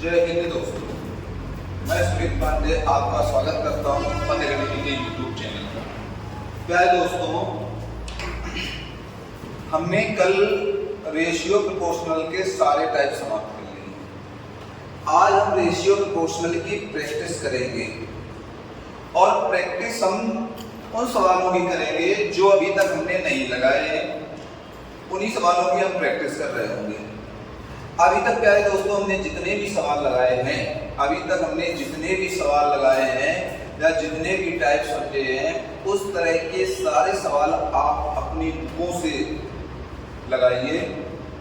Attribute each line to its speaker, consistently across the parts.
Speaker 1: जय हिंद दोस्तों, मैं सुमित पांडे आपका स्वागत करता हूँ पतंजलि के यूट्यूब चैनल पर। प्यारे दोस्तों, हमने कल रेशियो प्रोपोर्शनल के सारे टाइप समाप्त कर लिए। आज हम रेशियो प्रोपोर्शनल की प्रैक्टिस करेंगे और प्रैक्टिस हम उन सवालों की करेंगे जो अभी तक हमने नहीं लगाए हैं। उन्हीं सवालों की हम प्रैक्टिस कर रहे होंगे। अभी तक प्यारे दोस्तों हमने जितने भी सवाल लगाए हैं या जितने भी टाइप समझे हैं, उस तरह के सारे सवाल आप अपनी बुकों से लगाइए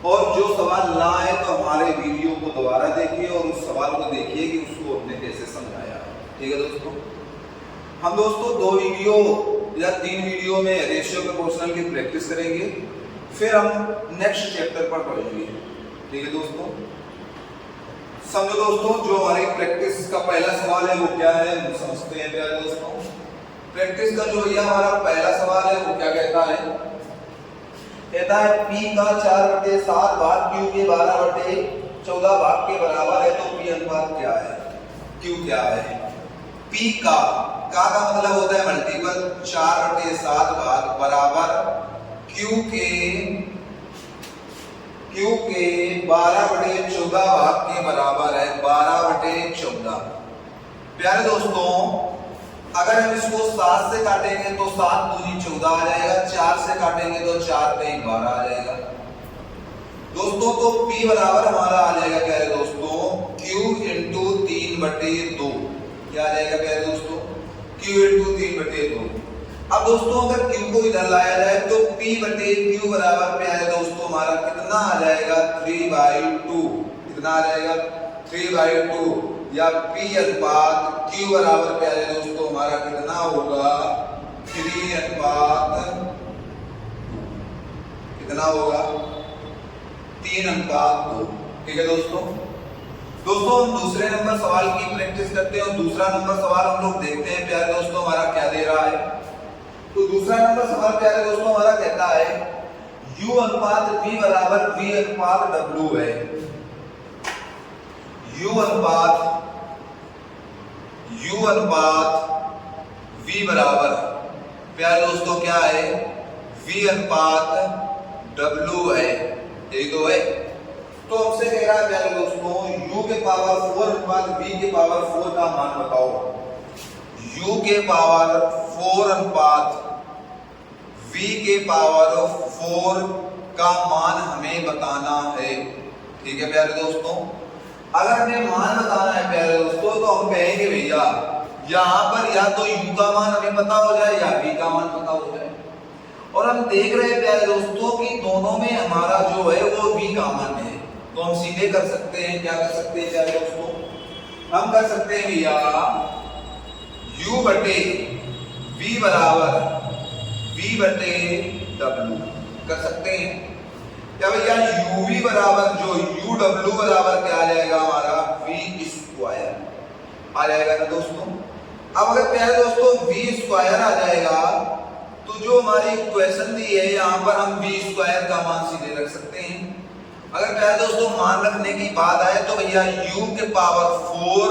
Speaker 1: और जो सवाल ना आए तो हमारे वीडियो को दोबारा देखिए और उस सवाल को देखिए कि उसको हमने कैसे समझाया। ठीक है दोस्तों, हम दोस्तों 2 वीडियो या 3 वीडियो में रेशियो प्रोपोर्शनल की प्रैक्टिस करेंगे, फिर हम नेक्स्ट चैप्टर पर पढ़ेंगे। ठीक है दोस्तों, समझो दोस्तों, जो हमारी प्रैक्टिस का पहला सवाल है वो क्या है, हम समझते हैं। प्यारे दोस्तों, प्रैक्टिस का जो यह हमारा पहला सवाल है वो क्या कहता है P का 4/7 भाग Q के 12/14 भाग के बराबर है, तो P अनुपात क्या है, Q क्या है। P का मतलब होता है मल्टीपल, 4/7 भाग बराबर Q के 12/14 भाग के बराबर है, 12/14। प्यारे दोस्तों, अगर हम इसको 7 से काटेंगे तो 7 दूनी 14 आ जाएगा, 4 से काटेंगे तो 4 तेईं 12 आ जाएगा दोस्तों। तो P बराबर हमारा आ जाएगा प्यारे दोस्तों Q इंटू 3/2। क्या आ जाएगा प्यारे दोस्तों, Q इंटू 3/2। अब दोस्तों अगर Q को इधर लाया जाए तो P/Q बराबर प्यारे दोस्तों हमारा कितना आ जाएगा, 3/2। कितना आ जाएगा, 3/2। या P अनुपात Q बराबर प्यारे दोस्तों हमारा कितना होगा, 3 अनुपात कितना होगा, 3:2। ठीक है दोस्तों। हम दूसरे नंबर सवाल की प्रैक्टिस करते हैं और दूसरा नंबर सवाल हम लोग देखते हैं प्यारे दोस्तों हमारा क्या दे रहा है। तो दूसरा नंबर सवाल प्यारे दोस्तों हमारा कहता है U अनुपात V बराबर V अनुपात W है। U अनुपात V बराबर प्यारे दोस्तों क्या है, V अनुपात W है। यही तो है। तो हमसे कह रहा है प्यारे दोस्तों U के पावर 4 अनुपात V के पावर 4 का मान बताओ। U के पावर 4 अनुपात V के पावर 4 का मान हमें बताना है। ठीक है प्यारे दोस्तों, अगर हमें मान बताना है प्यारे दोस्तों तो हम कहेंगे भैया यहाँ पर या तो U का मान हमें पता हो जाए या V का मान पता हो जाए। और हम देख रहे हैं प्यारे दोस्तों कि दोनों में हमारा जो है वो V का मान है, तो हम सीधे कर सकते हैं। क्या कर सकते हैं प्यारे दोस्तों, हम कर सकते हैं भैया U/V बराबर V/W कर सकते हैं। क्या भैया UV बराबर जो UW बराबर क्या आ जाएगा हमारा, V² आ जाएगा ना दोस्तों। अब अगर प्यारे दोस्तों V² आ जाएगा तो जो हमारी इक्वेशन दी है यहाँ पर हम V² का मान सीधे रख सकते हैं। अगर प्यारे दोस्तों मान रखने की बात आए तो भैया U के पावर 4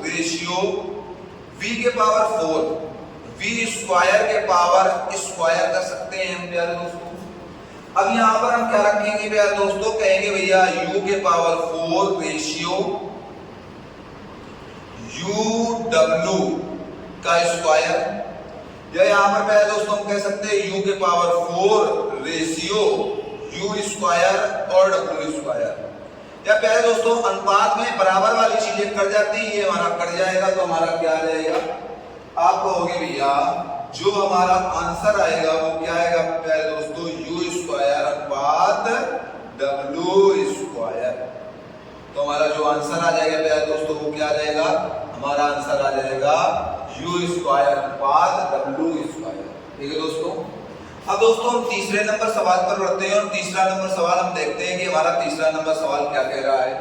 Speaker 1: रेशियो V के पावर 4 V² के पावर स्क्वायर कर सकते हैं हम प्यारे दोस्तों। अब यहाँ पर हम क्या रखेंगे प्यारे दोस्तों, कहेंगे भैया U के पावर 4 रेशियो UW का स्क्वायर, या यहाँ पर प्यारे दोस्तों हम कह सकते हैं U के पावर 4 रेशियो U² और W²। या प्यारे दोस्तों अनुपात में बराबर वाली चीजें कट जाती है, ये हमारा कट जाएगा तो हमारा क्या आ जाएगा, आप कहोगे भैया जो हमारा आंसर आएगा वो क्या आएगा प्यारे दोस्तों, U² अनुपात W²। तो हमारा जो आंसर आ जाएगा प्यारे दोस्तों वो क्या आ जाएगा, हमारा आंसर आ जाएगा U² अनुपात W²। ठीक है दोस्तों। अब दोस्तों हम तीसरे नंबर सवाल पर बढ़ते हैं और तीसरा नंबर सवाल हम देखते हैं कि हमारा तीसरा नंबर सवाल क्या कह रहा है।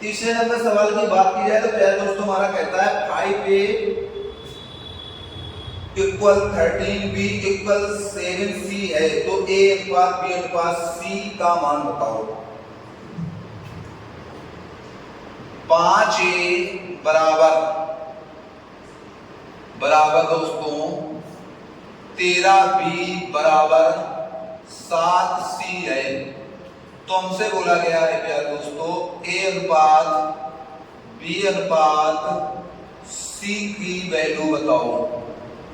Speaker 1: तीसरे नंबर सवाल की बात की जाए तो प्यारे दोस्तों हमारा कहता है 5A equal 13B equal 7C है, तो A अनुपात B अनुपात C का मान बताओ। 5a बराबर दोस्तों 13b बराबर 7c है। तो हमसे बोला गया है प्यारे दोस्तों a अनुपात b अनुपात c की वैल्यू बताओ।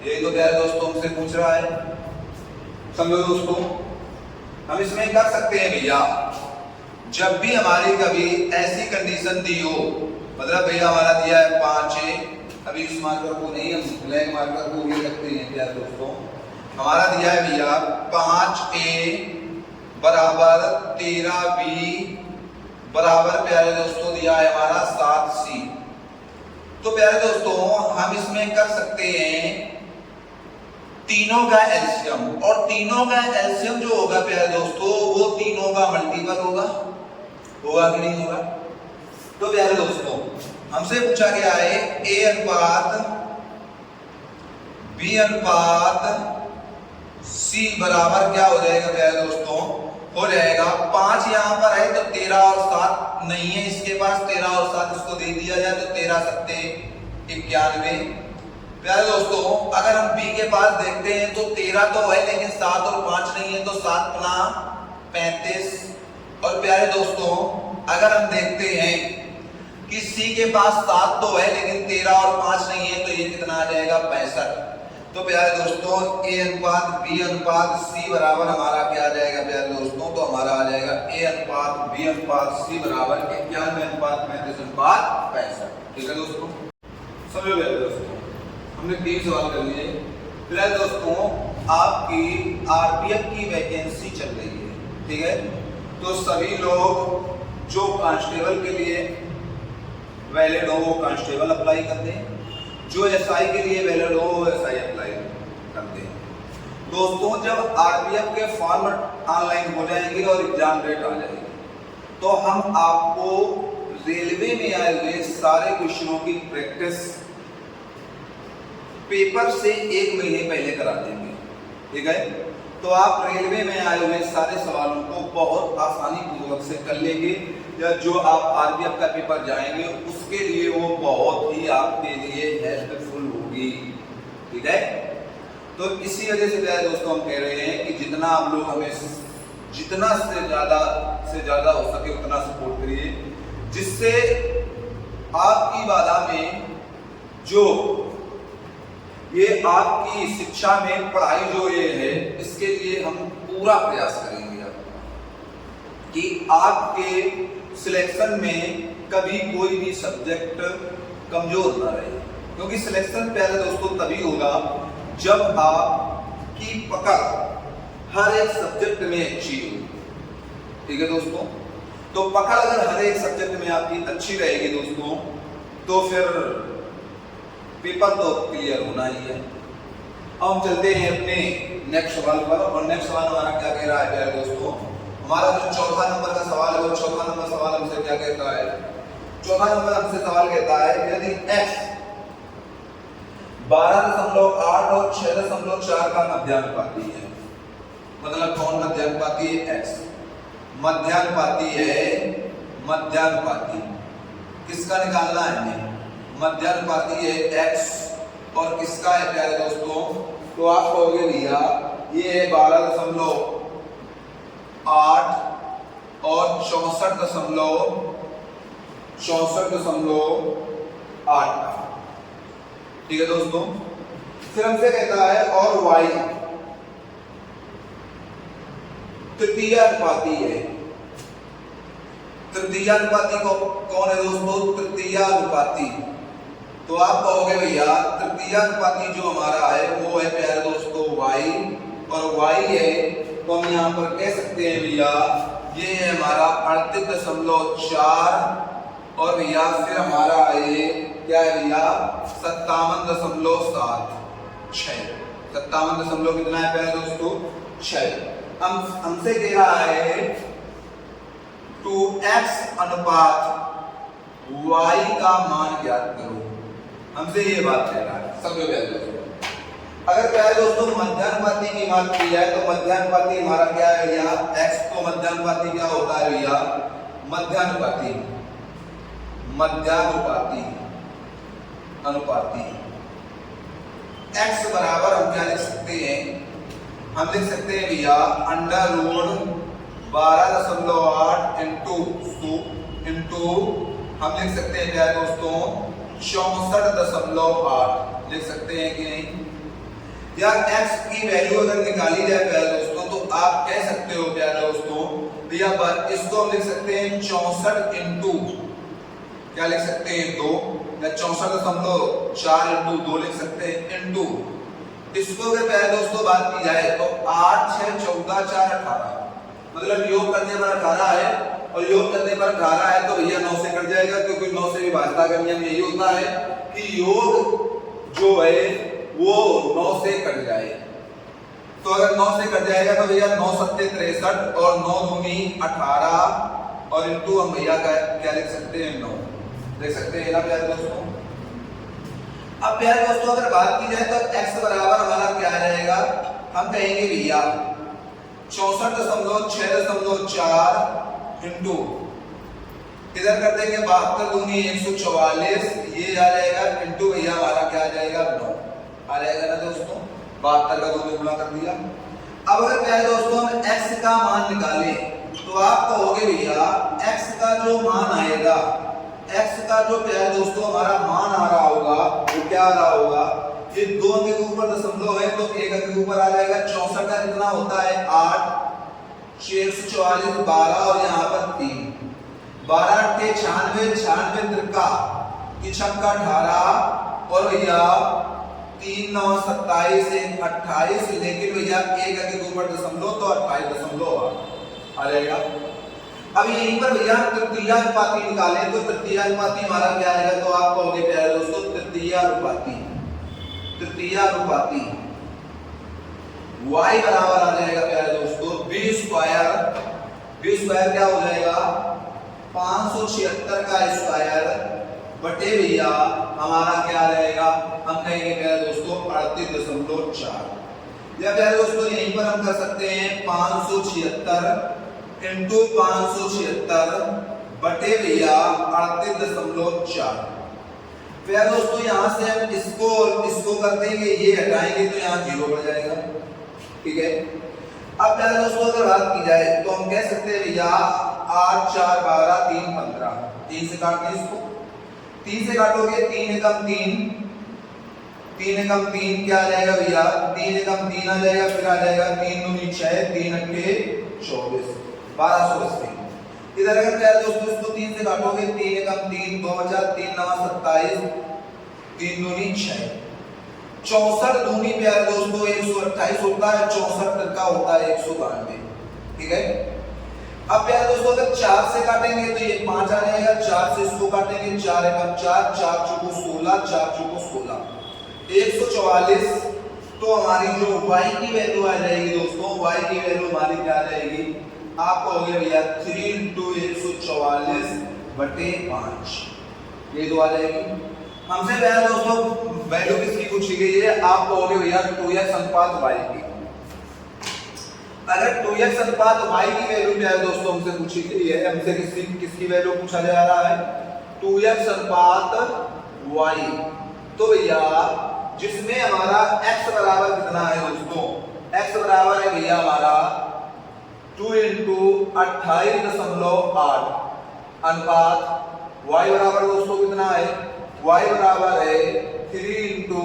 Speaker 1: ये तो प्यारे दोस्तों हमसे पूछ रहा है। समझो दोस्तों, हम इसमें कर सकते हैं भैया, जब भी हमारी कभी ऐसी कंडीशन दी हो, मतलब भैया हमारा दिया है 5a, अभी इस मार्कर को नहीं, हम ब्लैक मार्कर को ये रखते हैं प्यारे दोस्तों। हमारा दिया है भैया 5a बराबर 13b बराबर प्यारे दोस्तों दिया है हमारा 7c। तो प्यारे दोस्तों हम इसमें कर सकते हैं तीनों का एलसीएम, और तीनों का एलसीएम जो होगा प्यारे दोस्तों वो तीनों का मल्टीपल होगा कि नहीं होगा। तो प्यारे दोस्तों हमसे पूछा गया है a अनुपात b अनुपात c बराबर क्या हो जाएगा प्यारे दोस्तों, हो जाएगा 5 यहाँ पर है तो 13 और 7 नहीं है इसके पास, 13 और 7 इसको दे दिया जाए तो 13 सत्ते 91। प्यारे दोस्तों अगर हम b के पास देखते हैं तो 13 तो है लेकिन 7 और 5 नहीं है, तो 7 पना 35। और प्यारे दोस्तों अगर हम देखते हैं कि c के पास 7 तो है लेकिन 13 और 5 नहीं है, तो ये कितना आ जाएगा 65। तो प्यारे दोस्तों a अनुपात b अनुपात c बराबर हमारा क्या आ जाएगा प्यारे दोस्तों, तो हमारा आ जाएगा a अनुपात b अनुपात c बराबर 91 अनुपात 35 अनुपात 65। ठीक है दोस्तों, समझो प्यारे दोस्तों हमने 3 सवाल कर लिए। प्यारे दोस्तों आपकी आरपीएफ की वैकेंसी चल रही है, ठीक है, तो सभी लोग जो कांस्टेबल के लिए वैलिड हो वो कांस्टेबल अप्लाई करते हैं, जो एसआई के लिए वैलिड हो वो एसआई अप्लाई करते हैं। दोस्तों जब आरपीएफ के फॉर्म ऑनलाइन हो जाएंगे और एग्जाम डेट आ जाएगी तो हम आपको रेलवे में आए हुए सारे क्वेश्चनों की प्रैक्टिस पेपर से 1 महीने पहले करा देंगे, ठीक है। तो आप रेलवे में आए हुए सारे सवालों को बहुत आसानी पूर्वक से कर लेंगे, या जो आप आरपीएफ का पेपर जाएंगे उसके लिए वो बहुत ही आपके लिए हेल्पफुल होगी, ठीक है। तो इसी वजह से प्यारे दोस्तों हम कह रहे हैं कि जितना आप लोग हमें जितना से ज्यादा हो सके उतना सपोर्ट करिए, जिससे आपकी बाधा में जो ये आपकी शिक्षा में पढ़ाई जो ये है इसके लिए हम पूरा प्रयास करेंगे कि आपके सिलेक्शन में कभी कोई भी सब्जेक्ट कमजोर ना रहे, क्योंकि सिलेक्शन प्यारे दोस्तों तभी होगा जब आपकी पकड़ हर एक सब्जेक्ट में अच्छी हो, ठीक है दोस्तों। तो पकड़ अगर हर एक सब्जेक्ट में आपकी अच्छी रहेगी दोस्तों तो फिर पेपर तो क्लियर होना ही है। अब हम चलते हैं अपने नेक्स्ट सवाल पर, और नेक्स्ट सवाल हमारा क्या कह रहा है प्यारे दोस्तों, हमारा जो चौथा नंबर का सवाल है वो चौथा नंबर सवाल हमसे क्या कहता है, चौथा नंबर हमसे सवाल कहता है यदि x 12.8 और 6.4 का मध्यानुपाती है, मतलब कौन मध्यानुपाती है, x मध्यानुपाती है, मध्यानुपाती किसका निकालना है हमें, मध्यानुपाती है x और किसका है प्यारे दोस्तों, तो आप कहोगे भैया ये है 12.8 और 64.8, ठीक है दोस्तों। फिर हमसे कहता है और y तृतीय अनुपाती है, तृतीय अनुपाती को कौन है दोस्तों, तृतीय अनुपाती। तो आप कहोगे भैया तृतीय अनुपाती जो हमारा है वो है प्यारे दोस्तों y, और y है तो हम यहाँ पर कह सकते हैं भैया ये है हमारा 38.4, और भैया फिर हमारा ये क्या है भैया 57.76, 57 कितना है प्यारे दोस्तों 6। हमसे कह रहा है 2x अनुपात y का मान ज्ञात करो, हमसे ये बात कह रहा है। समझो प्यारे दोस्तों, अगर प्यारे दोस्तों मध्यानुपाती की बात की जाए तो मध्यानुपाती हमारा क्या है भैया x, तो मध्यानुपाती क्या होता है भैया, मध्यानुपाती मध्यानुपाती अनुपाती। x बराबर हम क्या लिख सकते हैं, हम लिख सकते हैं भैया अंडर रूट 12.8 इंटू हम लिख सकते हैं क्या दोस्तों 64.8 लिख सकते हैं कि नहीं। या x की वैल्यू अगर निकाली जाए प्यारे दोस्तों तो आप कह सकते हो प्यारे दोस्तों भैया इसको हम लिख सकते हैं 64 इंटू क्या लिख सकते हैं 2 या 64.4 इंटू 2 लिख सकते हैं इंटू इसको अगर प्यारे दोस्तों बात की जाए तो 8 6 14 4 18 मतलब योग करने पर 18 है और योग करने पर 18 है तो भैया 9 से कट जाएगा क्योंकि 9 से विभाजता का नियम यही होता है कि योग जो है वो 9 से कट जाए। तो अगर 9 से कट जाएगा तो भैया 9 सत्ते 63 और 9 दूनी 18 और इंटू हम भैया क्या लिख सकते हैं 9 देख सकते हैं ना प्यारे दोस्तों। अब प्यारे दोस्तों अगर बात की जाए तो x बराबर हमारा क्या रहेगा, हम कहेंगे भैया 64.6.4 इंटू इधर कर देंगे 72 दूनी 144 ये आ जाएगा इंटू भैया हमारा क्या आ जाएगा 9 आ जाएगा ना दोस्तों। 72 का 2 में गुणा कर दिया। अब अगर प्यारे दोस्तों हम x का मान निकालें तो आप कहोगे भैया x का जो मान आएगा x का जो प्यारे दोस्तों हमारा मान आ रहा होगा वो क्या आ रहा होगा, ये 2 अंक के ऊपर दशमलव है तो 1 अंक के ऊपर आ जाएगा 64 का कितना होता है 8 644 12 और यहाँ पर 3 12 के 96 96 त्रिका की छक्का 18 और भैया 3 9 27 1 28 लेकिन भैया 1 अंक के ऊपर दशमलव तो 28.8 आ जाएगा। अब यहीं पर भैया तृतीय अनुपाती निकालें तो तृतीय अनुपाती हमारा क्या आएगा, तो आप कहोगे प्यारे दोस्तों तृतीय अनुपाती y बराबर आ जाएगा प्यारे दोस्तों b स्क्वायर क्या हो जाएगा 576 का स्क्वायर बटे भैया हमारा क्या रहेगा, हम कहेंगे प्यारे दोस्तों 38.4 या प्यारे दोस्तों यहीं पर हम कर सकते हैं 576 इंटू 576 बटे भैया 38.4। प्यारे दोस्तों यहाँ से हम इसको कर देंगे, ये हटाएंगे तो यहाँ 0 बढ़ जाएगा, ठीक है। अब प्यारे दोस्तों अगर बात की जाए तो हम कह सकते हैं भैया 8 4 12 3 15 3 से काट दें इसको, 3 से काटोगे 3 एकम 3 क्या आ जाएगा भैया 3 एकम 3 आ जाएगा, फिर आ जाएगा 3 दूनी 6 3 अट्ठे 24 1280। इधर अगर प्यारे दोस्तों इसको 3 से काटोगे 3 एकम 3 2 बचा 3 9 27 3 दूनी 6 64 दूनी प्यारे दोस्तों 128 होता है, 64 का होता है 192, ठीक है। अब प्यारे दोस्तों अगर 4 से काटेंगे तो ये 5 आ जाएगा, 4 से इसको काटेंगे 4 एकम 4 4 चौको 16 4 चौको 16 144। तो हमारी जो y की वैल्यू आ जाएगी दोस्तों, y की वैल्यू हमारी क्या आ जाएगी, आप कहोगे भैया 3 इंटू 144 बटे 5 ये 2 आ जाएगी। हमसे प्यारे दोस्तों वैल्यू किसकी पूछी गई है, आप कहोगे भैया 2x अनुपात y की। अगर 2x अनुपात y की वैल्यू प्यारे दोस्तों हमसे पूछी गई है, हमसे किसकी वैल्यू पूछा जा रहा है 2x अनुपात y, तो भैया जिसमें हमारा x बराबर कितना है दोस्तों, x बराबर है भैया हमारा 2 इंटू 28.8 अनुपात y बराबर दोस्तों कितना है, y बराबर है 3 इंटू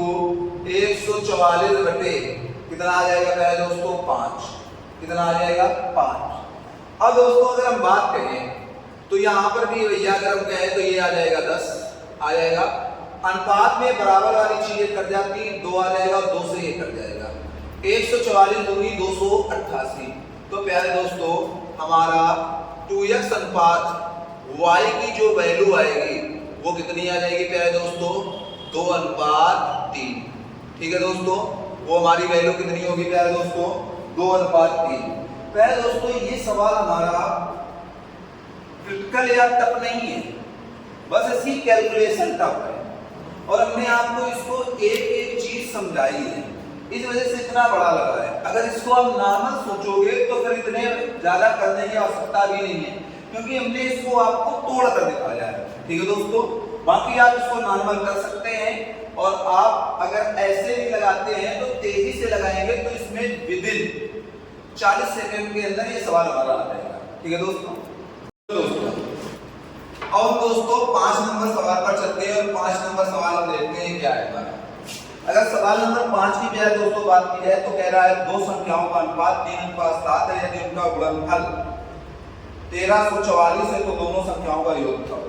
Speaker 1: 144 बटे कितना आ जाएगा प्यारे दोस्तों 5, कितना आ जाएगा 5। अब दोस्तों अगर हम बात करें तो यहाँ पर भी भैया अगर हम कहें तो ये आ जाएगा 10 आ जाएगा, अनुपात में बराबर वाली चीजें कट जाती 2 आ जाएगा, 2 से ये कट जाएगा 144 दूनी 288। तो प्यारे दोस्तों हमारा 2x अनुपात y की जो वैल्यू आएगी वो कितनी आ जाएगी प्यारे दोस्तों 2:3, ठीक है दोस्तों। वो हमारी वैल्यू कितनी होगी प्यारे दोस्तों 2:3। प्यारे दोस्तों ये सवाल हमारा क्रिटिकल या टफ नहीं है, बस इसकी कैलकुलेशन टफ है और हमने आपको इसको एक एक चीज समझाई है, इस वजह से इतना बड़ा लगा है। अगर इसको आप नॉर्मल सोचोगे तो फिर इतने ज्यादा करने की आवश्यकता भी नहीं है, क्योंकि हमने इसको आपको तोड़ कर दिखाया है। ठीक है दोस्तों, बाकी आप इसको नॉर्मल कर सकते हैं, और आप अगर ऐसे भी लगाते हैं तो तेजी से लगाएंगे तो इसमें विदिन 40 सेकंड के अंदर ये सवाल हमारा आ जाएगा। ठीक है दोस्तों, और दोस्तों 5 नंबर सवाल पर चलते हैं, और 5 नंबर सवाल हम देखते हैं क्या है हमारा। अगर सवाल नंबर 5 की बजाय दोस्तों बात की जाए तो कह रहा है दो संख्याओं का अनुपात 3:7 है, यदि उनका गुणनफल 1344 है तो दोनों संख्याओं का योग बताओ।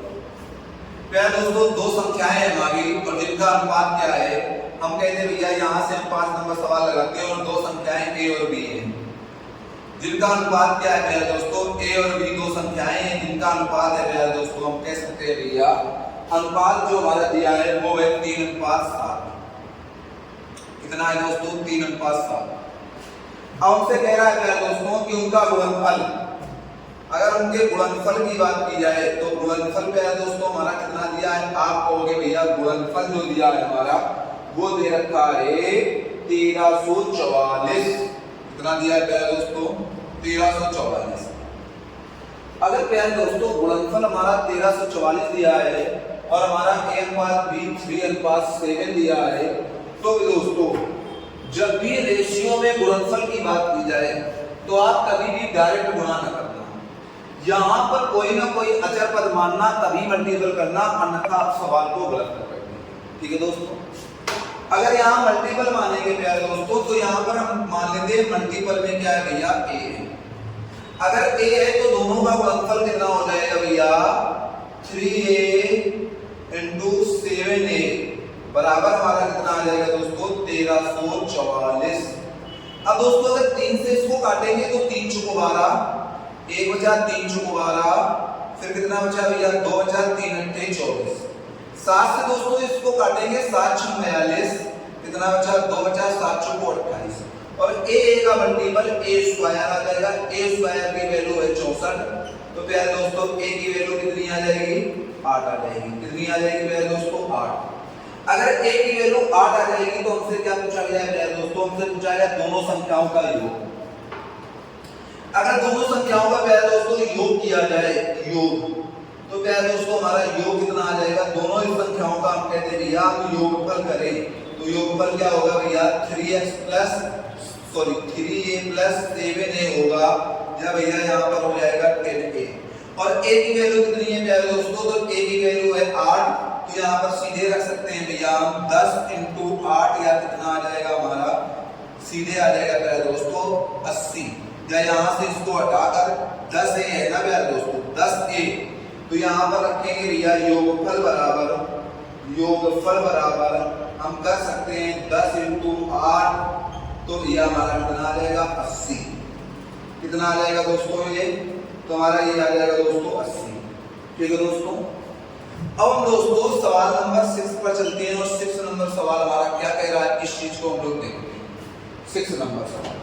Speaker 1: क्या दोस्तों, दो संख्याएं हैं हमारी और जिनका अनुपात क्या है, हम कहते हैं भैया यहां से हम 5 नंबर सवाल लगाते हैं, और दो संख्याएं a और b हैं, जिनका अनुपात क्या है मेरे दोस्तों, a और b दो संख्याएं हैं जिनका अनुपात है मेरे दोस्तों, हम कह सकते हैं भैया अनुपात जो हमारा दिया है वो है 3:7। कितना है दोस्तों, 3:7। अब हमसे कह रहा है मेरे दोस्तों कि उनका गुणनफल, अगर उनके गुणनफल की बात की जाए तो गुणनफल पे है दोस्तों हमारा कितना दिया है, आप कहोगे भैया गुणनफल जो दिया है हमारा वो दे रखा है 1344। कितना दिया है प्यारे दोस्तों, 1344। अगर प्यारे दोस्तों गुणनफल हमारा 1344 दिया है और हमारा a/b 3:7 दिया है, तो दोस्तों जब भी रेशियो में गुणनफल की बात की जाए तो आप कभी भी डायरेक्ट गुणा न करना, यहां पर कोई ना कोई अचर पद मानना, तभी मल्टीपल करना, अन्यथा आप सवाल को गलत कर पाएंगे। ठीक है दोस्तों, अगर यहाँ मल्टीपल मानेंगे प्यारे दोस्तों तो यहाँ पर हम मान लेते हैं मल्टीपल में क्या है भैया, a है। अगर a है तो दोनों का गुणनफल कितना हो जाएगा भैया, 3a × 7a बराबर हमारा कितना आ जाएगा दोस्तों, 1344। अब दोस्तों अगर 3 से इसको काटेंगे तो 3 × 12, 1 बचा 3 × 12, फिर कितना बचा भैया, 2 बचा 3 × 8 24। 7 से दोस्तों इसको काटेंगे, 7 × 42, कितना बचा, 2 बचा, 7 × 28। और a का मल्टीपल a² आ जाएगा, a² की वैल्यू है 64। तो प्यारे दोस्तों a की वैल्यू कितनी आ जाएगी, 8 आ जाएगी। कितनी आ जाएगी प्यारे दोस्तों, 8। अगर a की वैल्यू 8 आ जाएगी तो हमसे क्या पूछा गया है प्यारे दोस्तों, हमसे पूछा गया दोनों संख्याओं का योग। अगर दोनों संख्याओं का प्यारे दोस्तों योग किया जाए, योग, तो प्यारे दोस्तों हमारा योग कितना आ जाएगा, दोनों ही संख्याओं का हम कहते हैं भैया हम योगफल करें तो योगफल क्या होगा भैया, 3a + 7a होगा, या भैया यहाँ पर हो जाएगा 10a। और a की वैल्यू कितनी है प्यारे दोस्तों, तो a की वैल्यू है 8, तो यहाँ पर सीधे रख सकते हैं भैया हम 10 × 8, या कितना आ जाएगा हमारा, सीधे आ जाएगा प्यारे दोस्तों 80। या यहाँ से इसको हटाकर 10a है ना प्यारे दोस्तों, 10a, तो यहाँ पर रखेंगे भैया योगफल बराबर हम कर सकते हैं 10 × 8, तो भैया हमारा कितना आ जाएगा, 80। कितना आ जाएगा दोस्तों ये, तो हमारा ये आ जाएगा दोस्तों 80। ठीक है दोस्तों, अब हम दोस्तों सवाल नंबर 6 पर चलते हैं, और 6 नंबर सवाल हमारा क्या कह रहा है, इस चीज को हम लोग देखते हैं। 6 नंबर सवाल,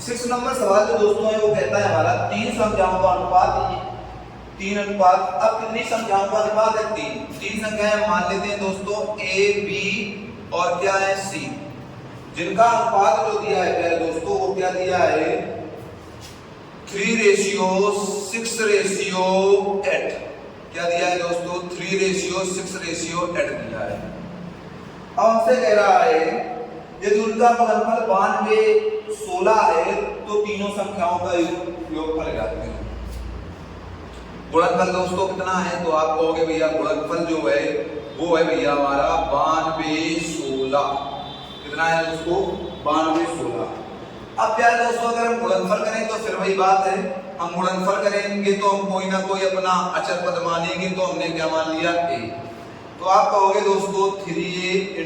Speaker 1: 6 नंबर सवाल जो दोस्तों है वो कहता है हमारा 3 संख्याओं का अनुपात, 3 अनुपात, अब कितनी संख्याओं का अनुपात है, 3 संख्याएं मान लेते हैं दोस्तों a b और क्या है c, जिनका अनुपात जो दिया है प्यारे दोस्तों वो क्या दिया है, 3:6:8। क्या दिया है दोस्तों, 3:6:8 दिया है। अब हमसे कह रहा है यदि उनका गुणनफल 92 16 है तो तीनों संख्याओं का योगफल लगाते हैं। गुणनफल दोस्तों कितना है, तो आप कहोगे भैया गुणनफल जो है वो है भैया हमारा 92 16। कितना है दोस्तों, 92 16। अब प्यारे दोस्तों अगर हम गुणनफल करें तो फिर वही बात है, हम गुणनफल करेंगे तो हम कोई ना कोई अपना अचर पद मानेंगे, तो हमने क्या मान लिया, a। तो आप कहोगे दोस्तों 3a ×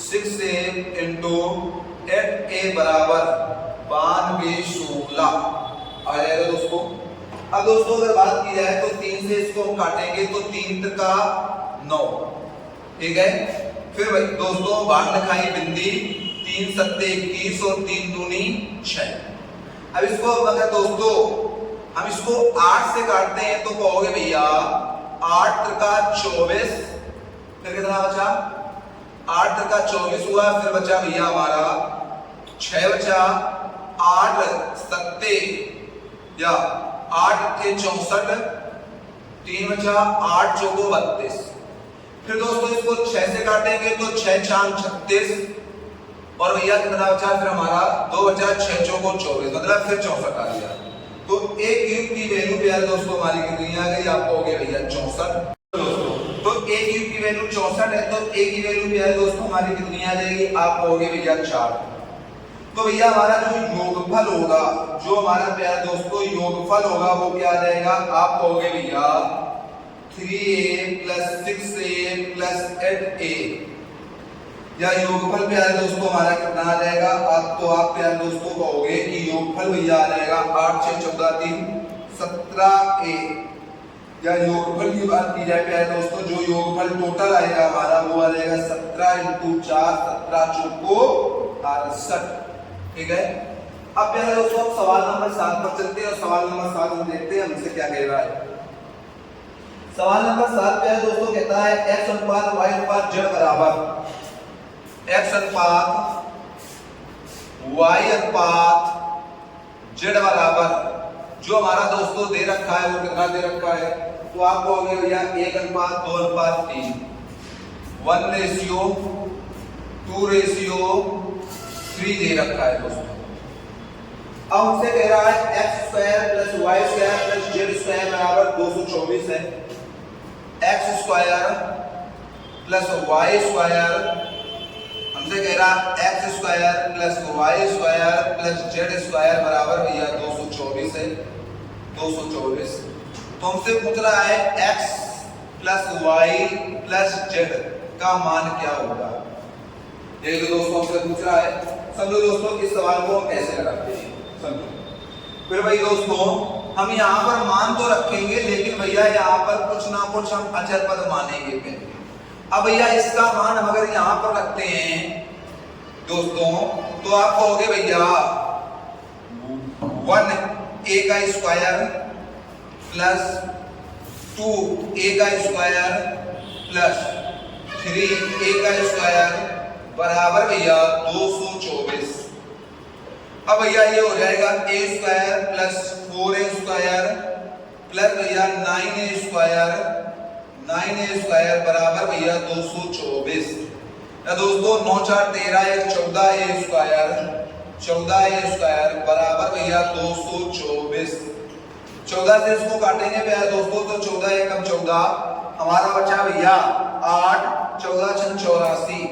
Speaker 1: 6a × 8a बराबर 92 16 आ जाएगा दोस्तों। अब दोस्तों अगर बात की जाए तो 3 से इसको हम काटेंगे तो 3 × 9, ठीक है। फिर भाई दोस्तों बाहर लिखाई बिंदी, 3 × 7 21 और 3 दूनी 6। अब इसको अगर दोस्तों हम इसको 8 से काटते हैं तो कहोगे भैया 8 × 24, फिर कितना बचा, 8 × 24 हुआ, फिर बचा भैया हमारा 6 बचा, 8 7 या 8 थे 64, 3 बचा 8 चौको 32। फिर दोस्तों इसको 6 से काटेंगे तो 6 चार 36 और भैया कितना बचा फिर हमारा 2 बचा 6 चौको 24, मतलब फिर 64 आ गया। तो a क्यूब की वैल्यू प्यारे दोस्तों हमारी कितनी आ गई, आपको हो गया भैया 64 दोस्तों। तो a क्यूब की वैल्यू 64 है तो a की वैल्यू प्यारे दोस्तों हमारी कितनी आ जाएगी, आपको हो गई भैया 4। तो भैया हमारा जो योगफल होगा, जो हमारा प्यारे दोस्तों योगफल होगा वो क्या आ जाएगा, आपको हो गया भैया 3a plus 6a plus 8a। या योगफल प्यारे दोस्तों हमारा कितना आ जाएगा, तो आप प्यारे दोस्तों कहोगे कि योगफल भैया आ जाएगा 8 6 14 3 17a। या योगफल की बात की जाए प्यारे दोस्तों, जो योगफल टोटल आएगा हमारा वो आ जाएगा 17 × 4 17 चौको 68। ठीक है। अब प्यारे दोस्तों सवाल नंबर 7 पर चलते हैं और सवाल नंबर 7 हम देखते हैं हमसे क्या कह रहा है। सवाल नंबर 7 प्यारे दोस्तों कहता है x अनुपात y अनुपात z बराबर x अनुपात y अनुपात z बराबर जो हमारा दोस्तों दे रखा है वो कितना दे रखा है, तो आपको हो गया भैया 1 अनुपात 2 अनुपात 3, 1:2:3 दे रखा है दोस्तों। अब हमसे कह रहा है x square plus y square plus z square बराबर 224 है। x square plus y square हमसे कह रहा है x square plus y square plus z square बराबर भैया 224 है, 224। तो हमसे पूछ रहा है x plus y plus z का मान क्या होगा, ये जो दोस्तों हमसे पूछ रहा है। समझो दोस्तों इस सवाल को हम कैसे लगाते हैं, समझो। फिर भाई दोस्तों हम यहाँ पर मान तो रखेंगे लेकिन भैया यहाँ पर कुछ ना कुछ हम अचर पद मानेंगे फिर। अब भैया इसका मान हम अगर यहाँ पर रखते हैं दोस्तों तो आप कहोगे भैया 1a का स्क्वायर प्लस 2a का स्क्वायर प्लस 3a का स्क्वायर बराबर भैया 224। अब भैया ये हो जाएगा a square plus 4a square plus भैया 9a स्क्वायर बराबर भैया 224। या दोस्तों 9 4 13 1 14a स्क्वायर बराबर भैया 224। 14 से इसको काटेंगे भैया दोस्तों तो 14 एकम 14 हमारा बचा भैया 8 14 6 84।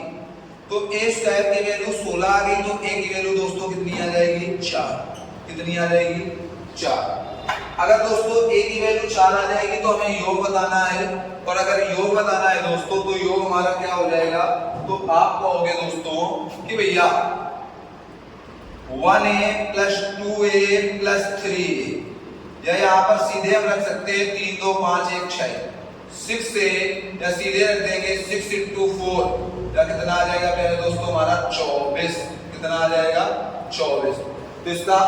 Speaker 1: तो a स्क्वायर की वैल्यू 16 आ गई तो a की वैल्यू दोस्तों कितनी आ जाएगी 4। कितनी आ जाएगी 4। अगर दोस्तों a की वैल्यू 4 आ जाएगी तो हमें योग बताना है, और अगर योग बताना है दोस्तों तो योग हमारा क्या हो जाएगा, तो आप कहोगे दोस्तों कि भैया 1a plus 2a plus 3a, या यहाँ पर सीधे हम रख सकते हैं 3 2 5 1 6 6a, या सीधे रख देंगे 6 × 4, या कितना आ जाएगा मेरे दोस्तों हमारा 24। कितना आ जाएगा 24। तो इसका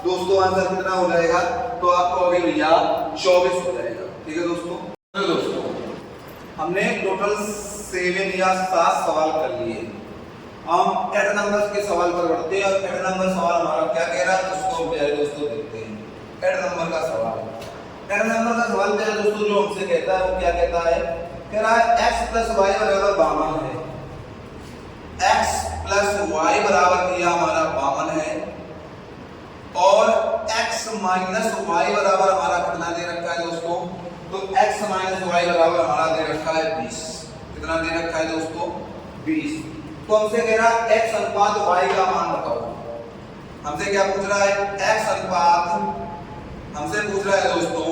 Speaker 1: दोस्तों आंसर कितना हो जाएगा, तो आप कहोगे भैया 24 हो जाएगा। ठीक है दोस्तों। तो दोस्तों हमने टोटल 7 या 7 सवाल कर लिए। हम 8 नंबर के सवाल पर बढ़ते हैं और 8 नंबर सवाल हमारा क्या कह रहा है उसको प्यारे दोस्तों देखते हैं। 8 नंबर का सवाल, 8 नंबर का सवाल प्यारे दोस्तों जो हमसे कहता है वो क्या कहता है, कह रहा है x प्लस y बराबर 52 है। x प्लस y बराबर किया हमारा 52 है और x माइनस y बराबर हमारा कितना दे रखा है दोस्तों, तो x माइनस y बराबर हमारा दे रखा है 20। कितना दे रखा है दोस्तों 20। तो हमसे कह रहा है x अनुपात y का मान बताओ। हमसे क्या पूछ रहा है, x अनुपात, हमसे पूछ रहा है दोस्तों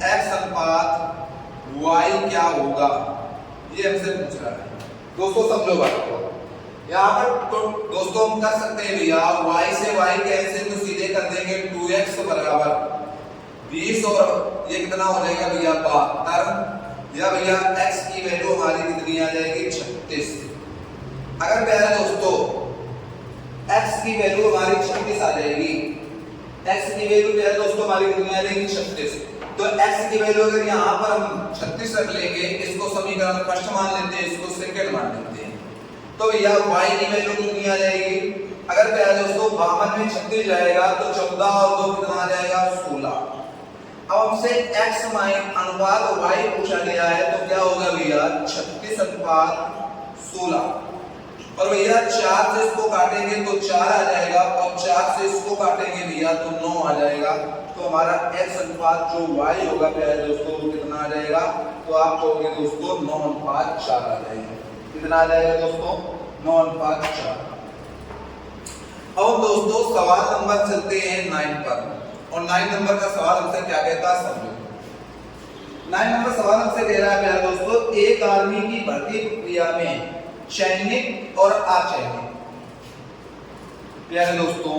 Speaker 1: x अनुपात y क्या होगा, ये हमसे पूछ रहा है। दोस्तों समझो बात को, यहाँ पर तो दोस्तों हम कर सकते हैं भैया y से y कैंसिल तो सीधे कर देंगे 2x बराबर 20 और ये कितना हो जाएगा भैया 72, या भैया x की वैल्यू हमारी कितनी आ जाएगी 36। अगर प्यारे दोस्तों x की वैल्यू हमारी 36 आ जाएगी, x की वैल्यू प्यारे दोस्तों हमारी कितनी आ जाएगी 36, तो x की वैल्यू अगर यहाँ पर हम 36 रख लेंगे, इसको समीकरण फर्स्ट मान लेते हैं, इसको सेकंड मान लेते हैं, तो भैया y की वैल्यू कितनी आ जाएगी, अगर प्यारे दोस्तों 52 में 36 जाएगा तो 14 और 2 कितना आ जाएगा 16। अब हमसे x अनुपात y पूछा गया है, तो क्या होगा भैया 36:16। और भैया 4 से इसको काटेंगे तो 4 आ जाएगा, और 4 से इसको काटेंगे भैया तो 9 आ जाएगा। तो हमारा x अनुपात जो y होगा प्यारे दोस्तों वो कितना आ जाएगा, तो आप कहोगे दोस्तों 9:4 आ जाएगा। कितना आ जाएगा दोस्तों 9:4। अब दोस्तों सवाल नंबर चलते हैं 9 पर, और 9 नंबर का सवाल हमसे क्या कहता है समझो। 9 नंबर सवाल हमसे कह रहा है प्यारे दोस्तों, एक आर्मी की भर्ती प्रक्रिया में चयनित और अचयनित, प्यारे दोस्तों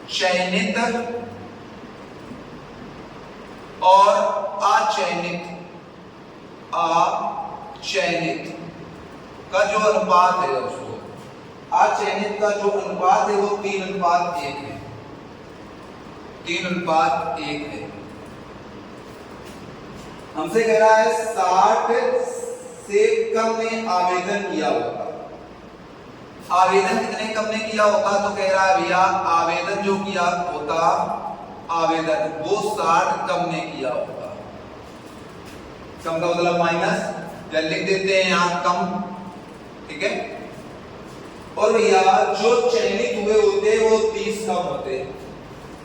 Speaker 1: चयनित और अचयनित का जो अनुपात है दोस्तों, अचयनित का जो अनुपात है वो 3:1 है। 3:1 है। हमसे कह रहा है 60 से कम ने आवेदन किया होगा। आवेदन कितने कम ने किया होगा, तो कह रहा है भैया आवेदन जो किया होता आवेदन वो 60 कम ने किया होगा। कम का मतलब माइनस, या लिख देते हैं यहां कम, ठीक है। और भैया जो चयनित हुए होते वो 30 कम होते।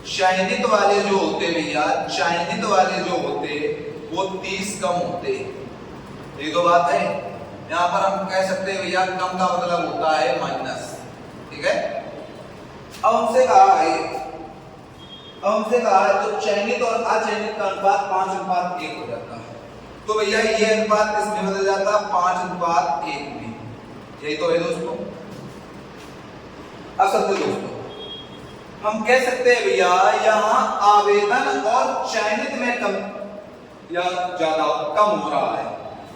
Speaker 1: चयनित वाले जो होते भैया, चयनित वाले जो होते वो 30 कम होते। ये तो बात है। यहां पर हम कह सकते हैं भैया कम का मतलब होता है माइनस, ठीक है। अब हमसे कहा है तो चयनित और अचयनित का अनुपात 5:1 हो जाता है। तो भैया ये अनुपात किसमें बदल जाता है 5:1 में। यही तो है दोस्तों। अब समझो दोस्तों, हम कह सकते हैं भैया यहाँ आवेदन और चयनित में कम या ज्यादा कम हो रहा है,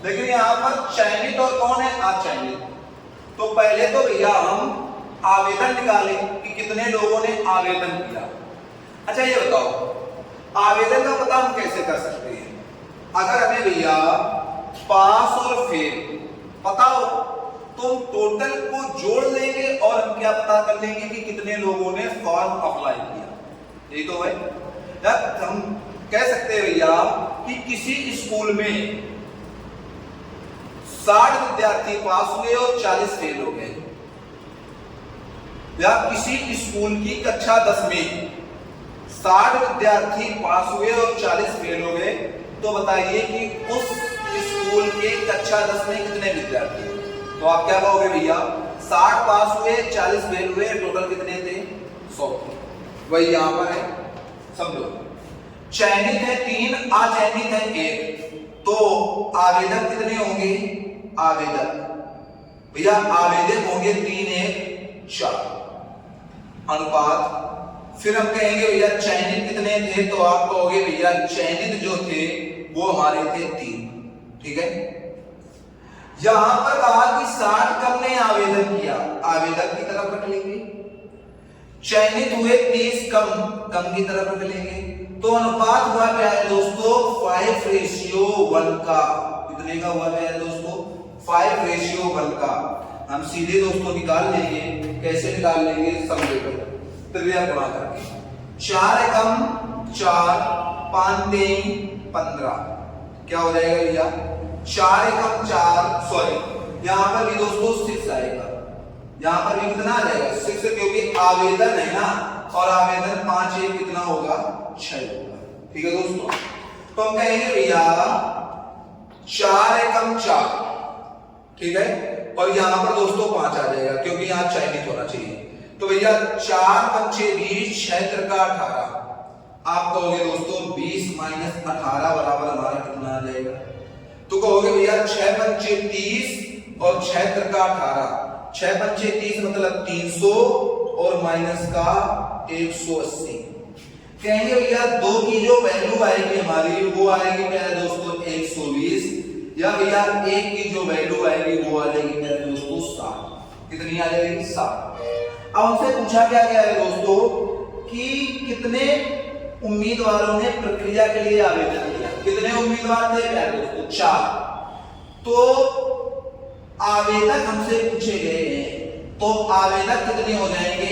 Speaker 1: लेकिन यहाँ पर चयनित और कौन है अचयनित। तो पहले तो भैया हम आवेदन निकालें कि कितने लोगों ने आवेदन किया। अच्छा ये बताओ आवेदन का पता हम कैसे कर सकते हैं। अगर हमें भैया पास और फेल पता हो तो हम टोटल को जोड़ लेंगे और हम क्या पता कर लेंगे कि कितने लोगों ने फॉर्म अप्लाई किया। यही तो है। हम कह सकते हैं भैया कि किसी स्कूल में 60 विद्यार्थी पास हुए और 40 फेल हो गए, या किसी स्कूल की कक्षा 10 में 60 विद्यार्थी पास हुए और 40 फेल हो गए, तो बताइए कि उस स्कूल के कक्षा 10 में कितने विद्यार्थी। तो आप क्या कहोगे भैया 60 पास हुए 40 फेल हुए, टोटल कितने थे 100। वही यहां पर है, समझो। चयनित है 3, अचयनित है 1, तो आवेदक कितने होंगे। आवेदक भैया आवेदक होंगे 3, 1, 4 अनुपात। फिर हम कहेंगे भैया चयनित कितने थे, तो आप कहोगे भैया चयनित जो थे वो हमारे थे 3, ठीक है। यहां पर कहा कि 60 कम ने आवेदन किया, आवेदक की तरफ रख लेंगे। चयनित हुए 30 कम की तरफ रख लेंगे। तो अनुपात हुआ प्यारे दोस्तों 5:1 का। कितने का हुआ प्यारे दोस्तों 5:1 का। हम सीधे दोस्तों निकाल लेंगे। कैसे निकाल लेंगे समझो, त्रिज्या गुणा करके। 4 एकम 4, 5 3 15। क्या हो जाएगा भैया 4 एकम 4, सॉरी यहां पर भी दोस्तों 6 आएगा। यहां पर भी कितना आ जाएगा 6, क्योंकि आवेदन है ना, और आवेदन 5 1 कितना होगा 6 होगा, ठीक है दोस्तों। तो हम कहेंगे भैया 4 एकम 4, ठीक है। और यहां पर दोस्तों 5 आ जाएगा, क्योंकि यहां चयनित होना चाहिए। तो भैया 4 5 20, 6 3 18। आप कहोगे दोस्तों 20 - 18 बराबर हमारा कितना आ जाएगा। तो कहोगे भैया 6 5 30 और 6 3 18। 6 5 30 मतलब 300 और माइनस का 180। कहेंगे भैया 2 की जो वैल्यू आएगी हमारी वो आएगी मेरे दोस्तों 120, या भैया 1 की जो वैल्यू आएगी वो आ जाएगी मेरे दोस्तों 60। कितनी आ जाएगी 60। अब हमसे पूछा क्या गया है दोस्तों कि कितने उम्मीदवारों ने प्रक्रिया के लिए आवेदन किया। कितने उम्मीदवार थे मेरे दोस्तों 4। तो आवेदक हमसे पूछे गए हैं, तो आवेदक कितने हो जाएंगे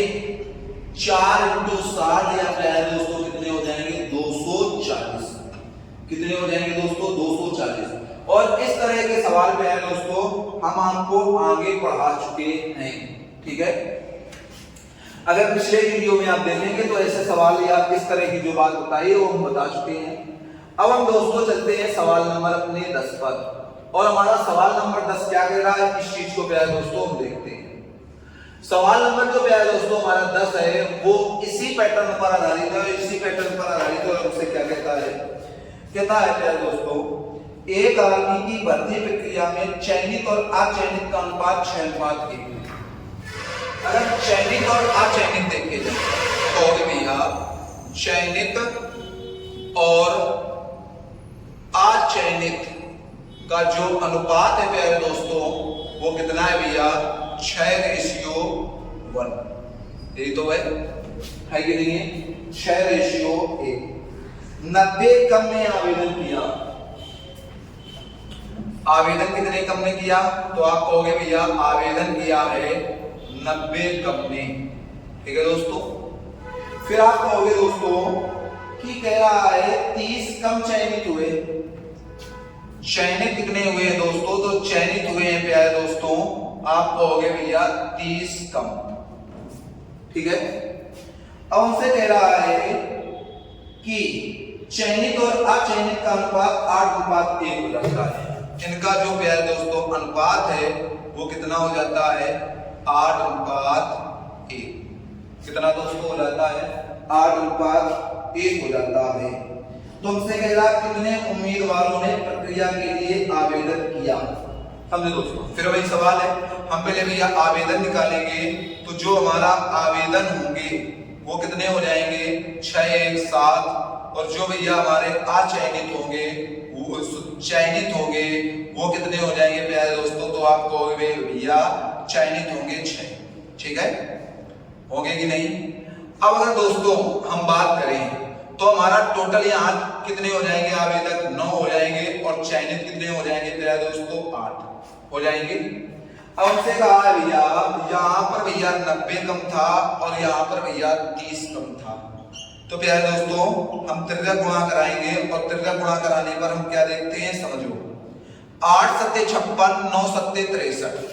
Speaker 1: 4 × 60, या प्यारे दोस्तों कितने हो जाएंगे 240। कितने हो जाएंगे दोस्तों 240। और इस तरह के सवाल पे है दोस्तों हम आपको आगे पढ़ा चुके हैं, ठीक है। अगर पिछले वीडियो में आप देखेंगे तो ऐसे सवाल या इस तरह की जो बात बताई है वो हम बता चुके हैं। अब हम दोस्तों चलते हैं सवाल नंबर अपने 10 पर, और हमारा सवाल नंबर 10 क्या कह रहा है, इस चीज को प्यारे दोस्तों हम देखते हैं। सवाल नंबर जो प्यारे दोस्तों हमारा 10 है वो इसी पैटर्न पर आधारित है, इसी पैटर्न पर आधारित है। हमसे क्या कहता है प्यारे दोस्तों, एक आर्मी की भर्ती प्रक्रिया में चयनित और अचयनित का अनुपात 6:1। अगर चयनित और अचयनित देखे जाए तो भैया चयनित और अचयनित का जो अनुपात है प्यारे दोस्तों वो कितना है भैया 6:1। यही तो है कि नहीं है, 6:1। 90 कम ने आवेदन किया, आवेदन कितने कम ने किया, तो आप कहोगे भैया आवेदन किया है 90 कम ने, ठीक है दोस्तों। फिर आप कहोगे दोस्तों कि कह रहा है 30 कम चयनित हुए। चयनित कितने हुए हैं दोस्तों, तो चयनित हुए हैं प्यारे दोस्तों आप कहोगे भैया 30 कम, ठीक है। अब हमसे कह रहा है कि चयनित और अचयनित का अनुपात 8:1 हो जाता है। इनका जो प्यारे दोस्तों अनुपात है वो कितना हो जाता है 8:1। कितना दोस्तों हो जाता है 8:1 हो जाता है। तो हमसे कह रहा कितने उम्मीदवारों ने प्रक्रिया के लिए आवेदन किया। समझे दोस्तों, फिर वही सवाल है, हम पहले भैया आवेदन निकालेंगे तो जो हमारा आवेदन होंगे वो कितने हो जाएंगे 617, और जो भैया हमारे अचयनित होंगे वो चयनित होंगे वो कितने हो जाएंगे प्यारे दोस्तों, तो आप कहोगे भैया चयनित होंगे 6, ठीक है, होंगे कि नहीं। अब अगर दोस्तों हम बात करें तो हमारा टोटल यहाँ कितने हो जाएंगे आवेदक 9 हो जाएंगे, और चयनित कितने हो जाएंगे प्यारे दोस्तों 8 हो जाएंगे। अब हमसे कहा है भैया यहाँ पर भैया 90 कम था और यहाँ पर भैया 30 कम था, तो प्यारे दोस्तों हम त्रिज्या गुणा कराएंगे, और त्रिज्या गुणा कराने पर हम क्या देखते हैं समझो, 8 सत्ते 56, 9 सत्ते 63,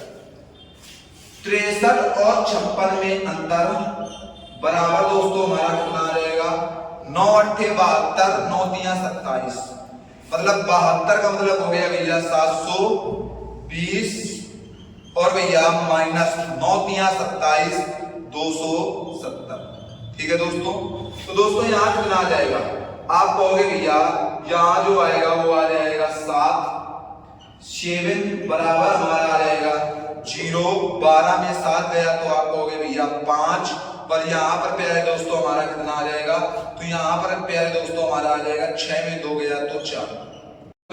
Speaker 1: 63 और 56 में अंतर बराबर दोस्तों हमारा कितना आ जाएगा 9 8 72, 9 3 27, मतलब 72 का मतलब हो गया भैया 720, और भैया माइनस 9 3 27 270, ठीक है दोस्तों। तो दोस्तों यहाँ कितना आ जाएगा, आप कहोगे भैया यहाँ जो आएगा वो आ जाएगा 7 बराबर हमारा आ जाएगा 0, 12 में 7 गया तो आप कहोगे भैया 5, पर यहाँ पर प्यारे दोस्तों हमारा कितना आ जाएगा, तो यहाँ पर प्यारे दोस्तों हमारा आ जाएगा 6 में 2 गया तो 4।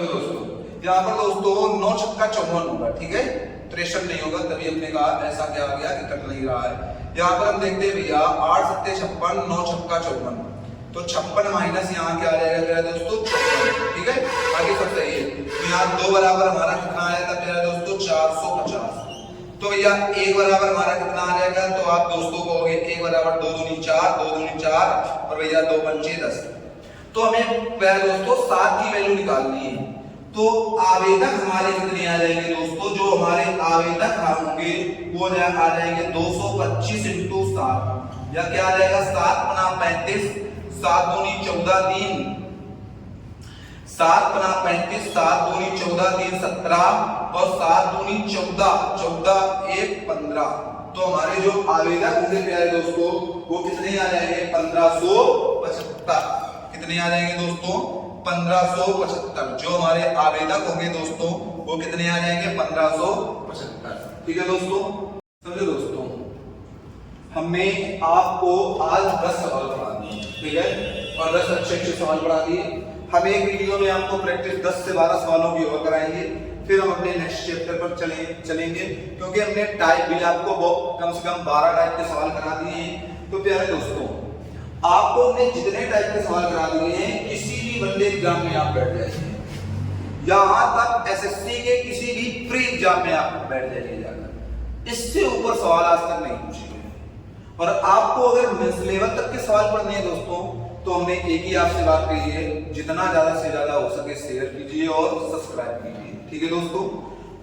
Speaker 1: दोस्तों यहाँ पर दोस्तों 9 छक्का 54 होगा, ठीक है, 63 नहीं होगा, तभी हमने कहा ऐसा क्या हो गया कि कट नहीं रहा है। यहाँ पर हम देखते हैं भैया 8 सत्ते 56, 9 छक्का 54, तो 56 माइनस यहाँ क्या आ जाएगा प्यारे दोस्तों 54, ठीक है, आगे सब सही है। तो यहाँ 2 बराबर हमारा कितना आया था प्यारे दोस्तों 450, तो भैया 1 बराबर हमारा कितना आ जाएगा, तो आप दोस्तों कहोगे 1 बराबर 2 दूनी 4, 2 दूनी 4, और भैया 2 पंचे 10। तो हमें प्यारे दोस्तों 7 की वैल्यू निकालनी है, तो आवेदक हमारे कितने आ जाएंगे दोस्तों, जो हमारे आवेदक होंगे वो आ जाएंगे 225 × 7, या क्या आ जाएगा 7 पना 35, 7 दूनी 14 3, 7 पना 35, 7 दूनी 14 3 17, और 7 दूनी 14, 14 1 15। तो हमारे जो आवेदक होंगे प्यारे दोस्तों वो कितने आ जाएंगे 1575, कितने आ जाएंगे दोस्तों 1575। जो हमारे आवेदक होंगे दोस्तों वो कितने आ जाएंगे 1575, ठीक है दोस्तों। समझे दोस्तों, हमें आपको आज 10 सवाल पढ़ा दिए, ठीक है, और 10 अच्छे सवाल पढ़ा दिए। हम एक वीडियो में आपको प्रैक्टिस 10 से 12 सवालों की और कराएंगे, फिर हम अपने नेक्स्ट चैप्टर पर चलेंगे, क्योंकि हमने टाइप भी आपको कम से कम 12 टाइप के सवाल करा दिए हैं। तो प्यारे दोस्तों आपको हमने जितने टाइप के सवाल करा दिए हैं किसी भी वनडे एग्जाम में आप बैठ जाइए, यहां तक एसएससी के किसी भी प्री एग्जाम में आप बैठ जाइए जाकर, इससे ऊपर सवाल आज तक नहीं पूछे गए। और आपको अगर मेंस लेवल तक के सवाल पढ़ने हैं दोस्तों तो हमने एक ही आपसे बात कही है, जितना ज्यादा से ज्यादा हो सके शेयर कीजिए और सब्सक्राइब कीजिए। ठीक है दोस्तों,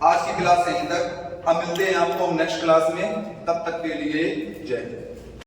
Speaker 1: आज की क्लास यहीं तक। हम मिलते हैं आपको नेक्स्ट क्लास में, तब तक के लिए जय हिंद।